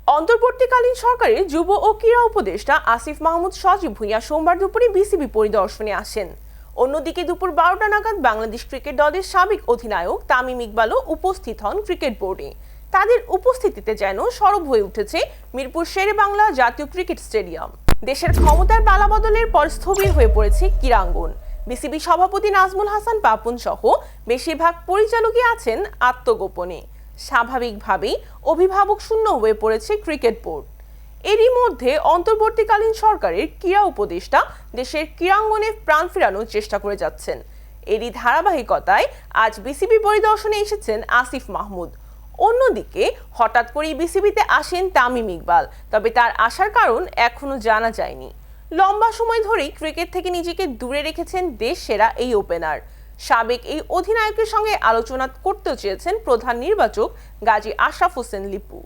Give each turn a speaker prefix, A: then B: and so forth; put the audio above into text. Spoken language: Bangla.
A: অন্তর্বর্তীকালীন সরকারের যুব ও ক্রীড়া উপদেষ্টা আসিফ মাহমুদ সজীব ভুঁইয়া সোমবার দুপুরে বিসিবি পরিদর্শনে আসেন। অন্যদিকে দুপুর 12টা নাগাদ বাংলাদেশ ক্রিকেট দলের সাবেক অধিনায়ক তামিম ইকবালও উপস্থিত হন ক্রিকেট বোর্ডে। তাদের উপস্থিতিতে যেন সরব হয়ে উঠেছে মিরপুর শেরেবাংলা জাতীয় ক্রিকেট স্টেডিয়াম। দেশের ক্ষমতার পালাবদলের পর স্থবির হয়ে পড়েছে ক্রীড়াঙ্গন। বিসিবি সভাপতি নাজমুল হাসান পাপন সহ বেশিরভাগ পরিচালকই আছেন আত্মগোপনে। স্বাভাবিকভাবেই অভিভাবক শূন্য হয়ে পড়েছে ক্রিকেট বোর্ড। এরই মধ্যে অন্তর্বর্তীকালীন সরকারের ক্রীড়া উপদেষ্টা দেশের ক্রীড়াঙ্গনে প্রাণ ফেরানোর চেষ্টা করে যাচ্ছেন। এরই ধারাবাহিকতায় আজ বিসিবি পরিদর্শনে এসেছেন আসিফ মাহমুদ। অন্যদিকে হঠাৎ করেই বিসিবিতে আসেন তামিম ইকবাল, তবে তার আসার কারণ এখনো জানা যায়নি। লম্বা সময় ধরেই ক্রিকেট থেকে নিজেকে দূরে রেখেছেন দেশ সেরা এই ওপেনার। সাবেক এই অধিনায়কের সঙ্গে আলোচনা করতে চেয়েছেন প্রধান নির্বাচক গাজী আশরাফ হোসেন লিপু।